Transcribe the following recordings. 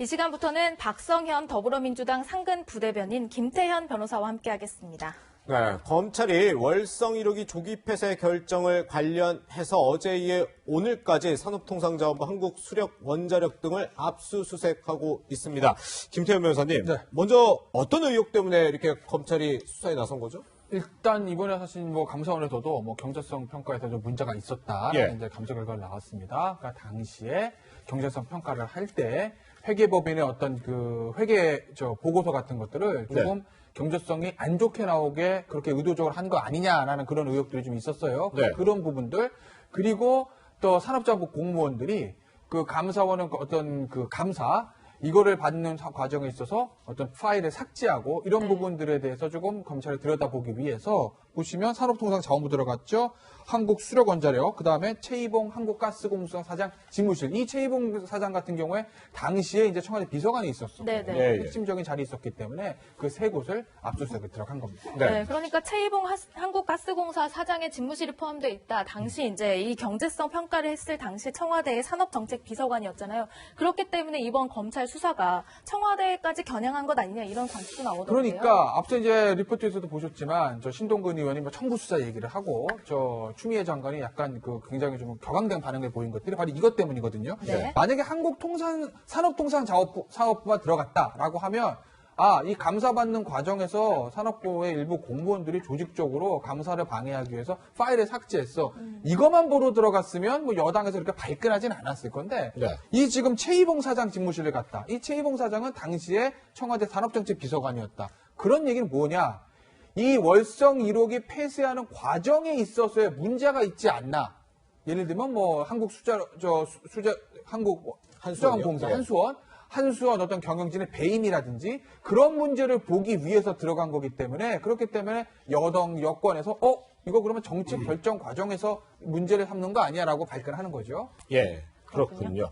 이 시간부터는 박성현 더불어민주당 상근 부대변인 김태현 변호사와 함께하겠습니다. 네, 검찰이 월성 1호기 조기 폐쇄 결정을 관련해서 어제 이에 오늘까지 산업통상자원부 한국수력원자력 등을 압수수색하고 있습니다. 김태현 변호사님, 네. 먼저 어떤 의혹 때문에 이렇게 검찰이 수사에 나선 거죠? 일단 이번에 사실 감사원에서도 경제성 평가에서 좀 문제가 있었다라는 예. 이제 감사 결과가 나왔습니다. 그러니까 당시에 경제성 평가를 할 때 회계법인의 어떤 그 회계 보고서 같은 것들을 조금 경제성이 안 좋게 나오게 그렇게 의도적으로 한 거 아니냐라는 그런 의혹들이 좀 있었어요. 네. 그런 부분들 그리고 또 산업자원부 공무원들이 그 감사원은 어떤 그 감사 이거를 받는 과정에 있어서 어떤 파일을 삭제하고 이런 부분들에 대해서 조금 검찰이 들여다보기 위해서 보시면 산업통상자원부 들어갔죠. 한국수력원자력, 그다음에 최이봉 한국가스공사 사장 집무실. 이 최이봉 사장 같은 경우에 당시에 이제 청와대 비서관이 있었어요. 네네. 예, 예. 핵심적인 자리에 있었기 때문에 그 세 곳을 압수수색에 들어간 겁니다. 네, 그러니까 최이봉 한국가스공사 사장의 집무실이 포함되어 있다. 당시 이제 이 경제성 평가를 했을 당시 청와대의 산업정책비서관이었잖아요. 그렇기 때문에 이번 검찰 수사가 청와대까지 겨냥한 것 아니냐 이런 관측도 나오더라고요. 그러니까 앞서 이제 리포트에서도 보셨지만 저 신동근 의원이 청구 수사 얘기를 하고 저 추미애 장관이 약간 그 굉장히 좀 격앙된 반응을 보인 것들이 바로 이것 때문이거든요. 네. 만약에 산업통상자원부가 들어갔다라고 하면 이 감사받는 과정에서 산업부의 일부 공무원들이 조직적으로 감사를 방해하기 위해서 파일을 삭제했어. 이것만 보러 들어갔으면 뭐 여당에서 이렇게 발끈하진 않았을 건데 네. 이 지금 최이봉 사장 집무실을 갔다. 이 최이봉 사장은 당시에 청와대 산업정책 비서관이었다. 그런 얘기는 뭐냐? 이 월성 1호기 폐쇄하는 과정에 있어서의 문제가 있지 않나. 예를 들면 한수원공사, 예. 한수원 어떤 경영진의 배임이라든지 그런 문제를 보기 위해서 들어간 거기 때문에 그렇기 때문에 여권에서 이거 그러면 정치 결정 과정에서 문제를 삼는 거 아니야라고 발끈하는 거죠. 예, 그렇군요.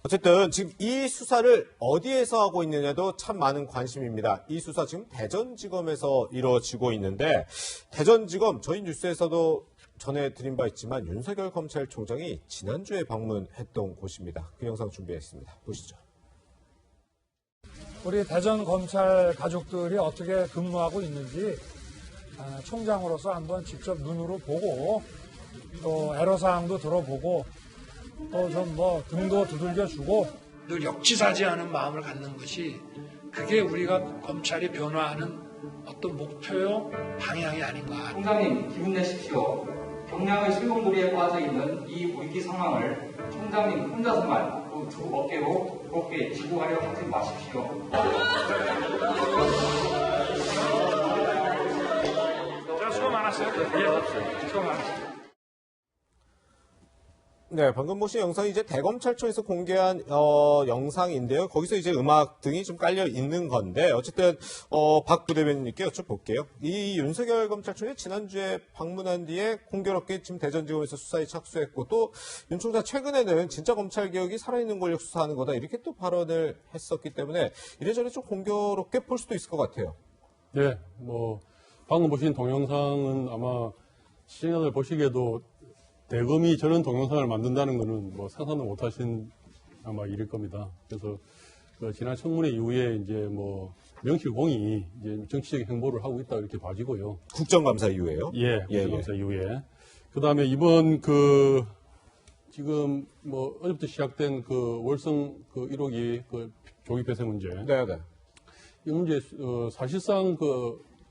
어쨌든 지금 이 수사를 어디에서 하고 있느냐도 참 많은 관심입니다. 이 수사 지금 대전지검에서 이루어지고 있는데 대전지검 저희 뉴스에서도 전해드린 바 있지만 윤석열 검찰총장이 지난주에 방문했던 곳입니다. 그 영상 준비했습니다. 보시죠. 우리 대전 검찰 가족들이 어떻게 근무하고 있는지 총장으로서 한번 직접 눈으로 보고 또 애로사항도 들어보고 또 좀 등도 두들겨주고 늘 역지사지하는 마음을 갖는 것이 그게 우리가 검찰이 변화하는 어떤 목표요 방향이 아닌가. 총장님 기분 내십시오. 경량의 실검구리에 빠져있는 이 위기 상황을 총장님 혼자서만 그 두 어깨로 무겁게 지고 가려 하지 마십시오. 수고 많았어요. 수고 많았어요. 네, 방금 보신 영상이 이제 대검찰청에서 공개한 영상인데요. 거기서 이제 음악 등이 좀 깔려 있는 건데 어쨌든 박 부대변인님께 여쭤볼게요. 이 윤석열 검찰총장이 지난주에 방문한 뒤에 공교롭게 지금 대전지검에서 수사에 착수했고 또 윤 총장 최근에는 진짜 검찰 개혁이 살아있는 권력 수사하는 거다 이렇게 또 발언을 했었기 때문에 이래저래 좀 공교롭게 볼 수도 있을 것 같아요. 네, 방금 보신 동영상은 아마 시청자들 보시기에도 대검이 저런 동영상을 만든다는 것은 상상도 못하신 아마 일일 겁니다. 그래서 지난 청문회 이후에 이제 명실공히 이제 정치적인 행보를 하고 있다 이렇게 봐지고요. 국정감사 이후에요? 예, 국정감사 이후에. 그 다음에 이번 지금 어제부터 시작된 월성 1호기 조기 폐쇄 문제. 네. 이 문제 사실상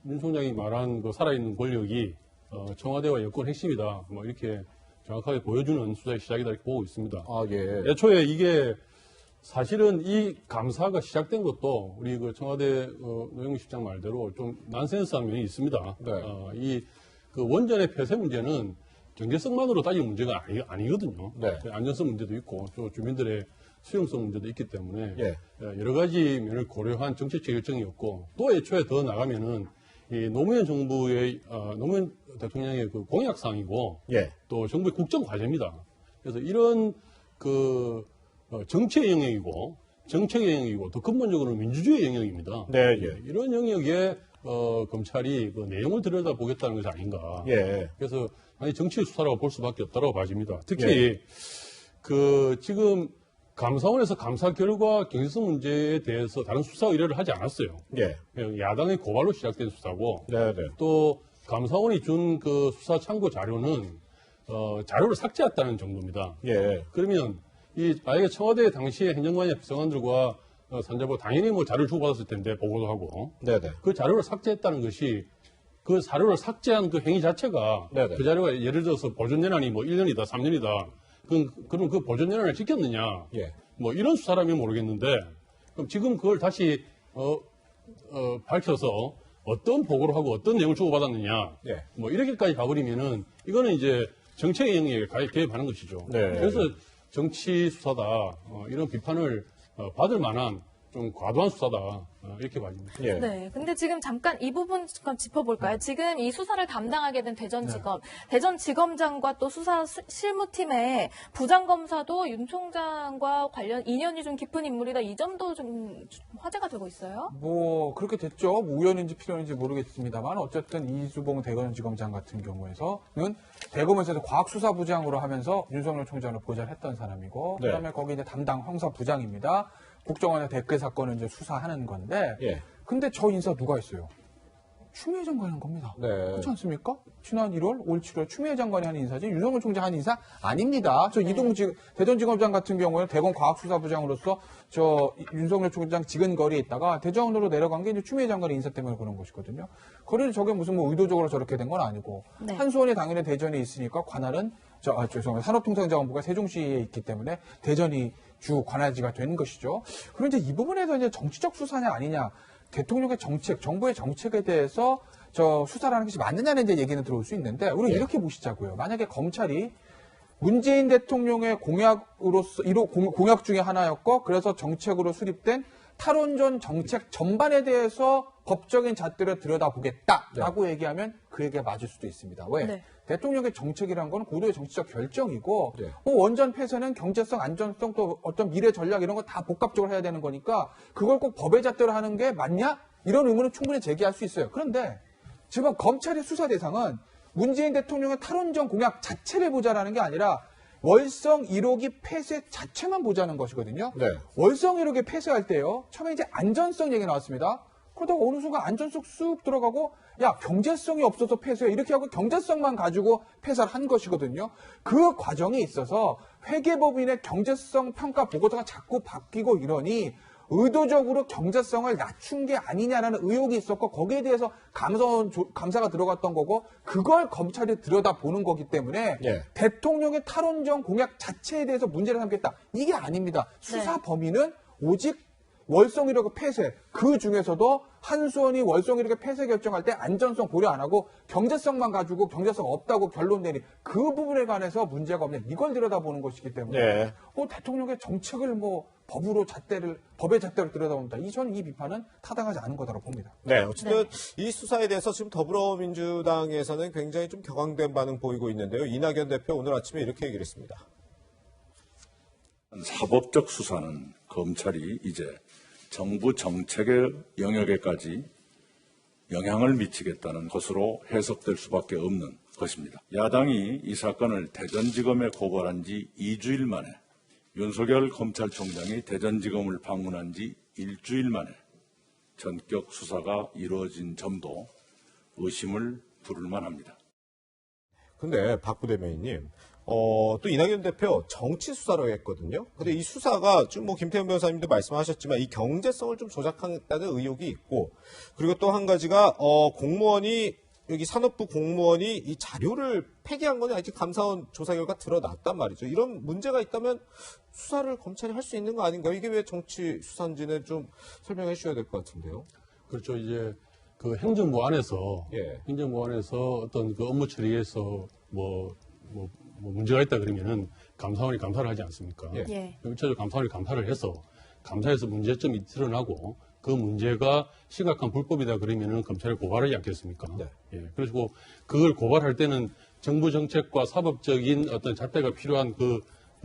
윤 총장이 말한 살아있는 권력이 청와대와 여권 핵심이다. 이렇게 정확하게 보여주는 수사의 시작이다 이렇게 보고 있습니다. 예. 애초에 이게 사실은 이 감사가 시작된 것도 우리 청와대 노영민 실장 말대로 좀 난센스한 면이 있습니다. 네. 이 원전의 폐쇄 문제는 경제성만으로 따지는 문제가 아니거든요. 네. 안전성 문제도 있고 또 주민들의 수용성 문제도 있기 때문에 예. 여러 가지 면을 고려한 정책적 결정이었고 또 애초에 더 나가면은 이 노무현 정부의 노무현 대통령의 공약사항이고 예. 또 정부의 국정 과제입니다. 그래서 이런 정치의 영역이고 정책의 영역이고 더 근본적으로 민주주의 영역입니다. 네, 예. 이런 영역에 검찰이 내용을 들여다보겠다는 것이 아닌가. 예. 그래서 정치 수사라고 볼 수밖에 없다고 봐집니다. 특히 지금 감사원에서 감사 결과 경제성 문제에 대해서 다른 수사 의뢰를 하지 않았어요. 예. 그냥 야당의 고발로 시작된 수사고 네네. 또 감사원이 준 그 수사 참고 자료는 자료를 삭제했다는 정도입니다. 예. 그러면 이 만약에 청와대 당시에 행정관이나 비서관들과 산자부 당연히 뭐 자료를 주고받았을 텐데 보고도 하고 네네. 그 자료를 삭제했다는 것이 그 자료를 삭제한 그 행위 자체가 네네. 그 자료가 예를 들어서 보존연한이 뭐 1년이다 3년이다 그럼 그 보존연한을 지켰느냐 예. 뭐 이런 수사라면 모르겠는데 그럼 지금 그걸 다시 밝혀서 어떤 보고를 하고 어떤 내용을 주고받았느냐 예. 뭐 이렇게까지 가버리면은 이거는 이제 정책의 영역에 개입하는 것이죠. 네. 그래서 정치 수사다 이런 비판을 받을 만한 좀 과도한 수사다 이렇게 봐집니다. 예. 네. 근데 지금 잠깐 이 부분 짚어볼까요? 지금 이 수사를 담당하게 된 대전지검장과 또 수사 실무팀의 부장검사도 윤 총장과 관련 인연이 좀 깊은 인물이다. 이 점도 좀 화제가 되고 있어요. 뭐 그렇게 됐죠. 뭐 우연인지 필연인지 모르겠습니다만 어쨌든 이수봉 대검지검장 같은 경우에서는 대검에서 과학수사부장으로 하면서 윤석열 총장을 보좌했던 사람이고 네. 그다음에 거기 이제 담당 형사부장입니다. 국정원의 댓글 사건을 이제 수사하는 건데 예. 근데 저 인사 누가 했어요? 추미애 장관이 한 겁니다. 네. 그렇지 않습니까? 지난 1월, 올 7월 추미애 장관이 한 인사지 윤석열 총장 한 인사 아닙니다. 저 이동직 대전지검장 같은 경우에는 대검 과학수사부장으로서 저 윤석열 총장 지근거리에 있다가 대전으로 내려간 게 이제 추미애 장관의 인사 때문에 그런 것이거든요. 거리를 저게 무슨 뭐 의도적으로 저렇게 된 건 아니고 네. 한수원이 당연히 대전에 있으니까 관할은 죄송합니다. 산업통상자원부가 세종시에 있기 때문에 대전이 주 관할지가 된 것이죠. 그럼 이제 이 부분에서 이제 정치적 수사냐 아니냐, 대통령의 정책, 정부의 정책에 대해서 저 수사를 하는 것이 맞느냐는 이제 얘기는 들어올 수 있는데, 우리 예. 이렇게 보시자고요. 만약에 검찰이 문재인 대통령의 공약으로서 공약 중에 하나였고, 그래서 정책으로 수립된 탈원전 정책 전반에 대해서 법적인 잣대를 들여다보겠다라고 얘기하면 그 얘기가 맞을 수도 있습니다. 왜? 네. 대통령의 정책이란 건 고도의 정치적 결정이고 네. 뭐 원전 폐쇄는 경제성, 안전성 또 어떤 미래 전략 이런 거 다 복합적으로 해야 되는 거니까 그걸 꼭 법의 잣대로 하는 게 맞냐? 이런 의문은 충분히 제기할 수 있어요. 그런데 지금 검찰의 수사 대상은 문재인 대통령의 탈원전 공약 자체를 보자라는 게 아니라 월성 1호기 폐쇄 자체만 보자는 것이거든요. 네. 월성 1호기 폐쇄할 때요. 처음에 이제 안전성 얘기 나왔습니다. 그러다가 어느 순간 안전성 쑥 들어가고 야 경제성이 없어서 폐쇄해 이렇게 하고 경제성만 가지고 폐쇄를 한 것이거든요. 그 과정에 있어서 회계법인의 경제성 평가 보고서가 자꾸 바뀌고 이러니 의도적으로 경제성을 낮춘 게 아니냐라는 의혹이 있었고 거기에 대해서 감사가 들어갔던 거고 그걸 검찰이 들여다보는 거기 때문에 예. 대통령의 탈원전 공약 자체에 대해서 문제를 삼겠다. 이게 아닙니다. 수사 범위는 오직 월성 1호기 폐쇄, 그 중에서도 한수원이 월성 1호기 폐쇄 결정할 때 안전성 고려 안 하고 경제성만 가지고 경제성 없다고 결론 내린 그 부분에 관해서 문제가 없냐 이걸 들여다보는 것이기 때문에 네. 대통령의 정책을 뭐 법의 잣대로 들여다본다. 저는 이 비판은 타당하지 않은 거다라고 봅니다. 네, 어쨌든 이 수사에 대해서 지금 더불어민주당에서는 굉장히 좀 격앙된 반응 보이고 있는데요. 이낙연 대표 오늘 아침에 이렇게 얘기를 했습니다. 사법적 수사는 검찰이 이제 정부 정책의 영역에까지 영향을 미치겠다는 것으로 해석될 수밖에 없는 것입니다. 야당이 이 사건을 대전지검에 고발한 지 2주일 만에 윤석열 검찰총장이 대전지검을 방문한 지 일주일 만에 전격 수사가 이루어진 점도 의심을 부를 만합니다. 근데 박 부대변인님, 또 이낙연 대표 정치 수사라고 했거든요. 근데 이 수사가 좀 뭐 김태현 변호사님도 말씀하셨지만 이 경제성을 좀 조작했다는 의혹이 있고, 그리고 또 한 가지가 여기 산업부 공무원이 이 자료를 폐기한 건 아직 감사원 조사 결과 드러났단 말이죠. 이런 문제가 있다면 수사를 검찰이 할 수 있는 거 아닌가요? 이게 왜 정치 수사인지는 좀 설명해 주셔야 될 것 같은데요. 그렇죠. 이제 그 행정부 안에서 예. 어떤 그 업무 처리에서 뭐 문제가 있다 그러면은 감사원이 감사를 하지 않습니까? 예. 예. 일차적으로 감사원이 감사를 해서 감사에서 문제점이 드러나고 그 문제가 심각한 불법이다 그러면은 검찰에 고발하지 않겠습니까? 네. 예. 그리고 그걸 고발할 때는 정부 정책과 사법적인 어떤 잣대가 필요한 그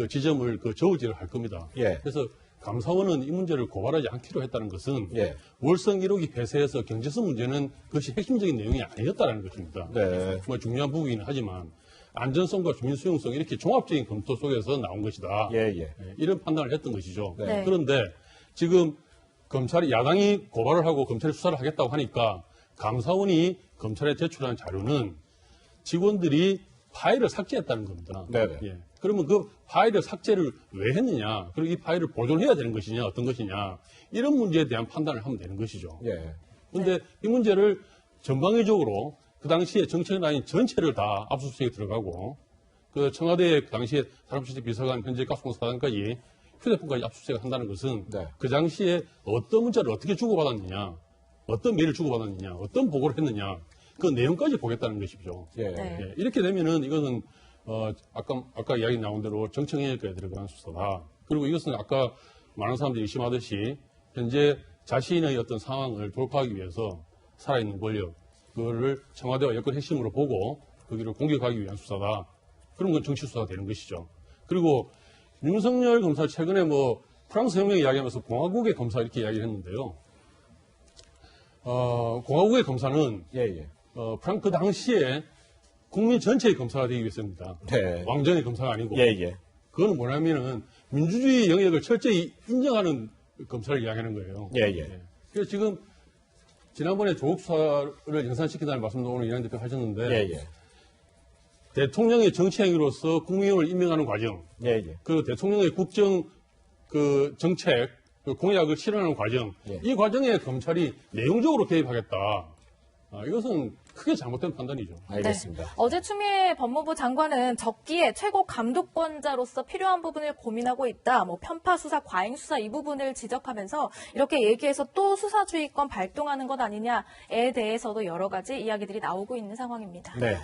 지점을 저울질을 할 겁니다. 예. 그래서 감사원은 이 문제를 고발하지 않기로 했다는 것은 예. 월성 1호기 폐쇄에서 경제성 문제는 그것이 핵심적인 내용이 아니었다는 것입니다. 네. 뭐 중요한 부분이긴 하지만 안전성과 주민 수용성 이렇게 종합적인 검토 속에서 나온 것이다. 예, 예. 이런 판단을 했던 것이죠. 네. 그런데 지금 검찰이 야당이 고발을 하고 검찰이 수사를 하겠다고 하니까 감사원이 검찰에 제출한 자료는 직원들이 파일을 삭제했다는 겁니다. 네네. 예. 그러면 그 파일을 삭제를 왜 했느냐, 그리고 이 파일을 보존해야 되는 것이냐, 어떤 것이냐, 이런 문제에 대한 판단을 하면 되는 것이죠. 예. 근데 이 문제를 전방위적으로 그 당시에 정책 라인 전체를 다 압수수색에 들어가고 그 청와대 그 당시에 산업실세 비서관 현재 가스공사장까지 휴대폰까지 압수수색을 한다는 것은 네. 그 당시에 어떤 문자를 어떻게 주고받았느냐, 어떤 메일을 주고받았느냐, 어떤 보고를 했느냐, 그 내용까지 보겠다는 것이죠. 예. 네. 예, 이렇게 되면은 이것은 아까 이야기 나온 대로 정청회의에 들어간 수사다. 그리고 이것은 아까 많은 사람들이 의심하듯이 현재 자신의 어떤 상황을 돌파하기 위해서 살아있는 권력, 그거를 청와대와 여권 핵심으로 보고 거기를 공격하기 위한 수사다. 그런 건 정치 수사가 되는 것이죠. 그리고 윤석열 검사 최근에 뭐 프랑스 혁명 이야기하면서 공화국의 검사 이렇게 이야기를 했는데요. 공화국의 검사는 예, 예. 그 당시에 국민 전체의 검사가 되기 위해서입니다. 네. 왕정의 검사가 아니고. 예, 예. 그거는 뭐냐면은 민주주의 영역을 철저히 인정하는 검사를 이야기하는 거예요. 예, 예. 그래서 지금 지난번에 조국 수사를 연산시킨다는 말씀도 오늘 이낙연 대표 하셨는데 예, 예. 대통령의 정치 행위로서 국무위원을 임명하는 과정, 예, 예. 그 대통령의 국정 그 정책 그 공약을 실현하는 과정, 예. 이 과정에 검찰이 내용적으로 개입하겠다. 이것은 크게 잘못된 판단이죠. 알겠습니다. 네. 어제 추미애 법무부 장관은 적기에 최고 감독권자로서 필요한 부분을 고민하고 있다. 뭐 편파 수사, 과잉 수사 이 부분을 지적하면서 이렇게 얘기해서 또 수사주의권 발동하는 것 아니냐에 대해서도 여러 가지 이야기들이 나오고 있는 상황입니다. 네.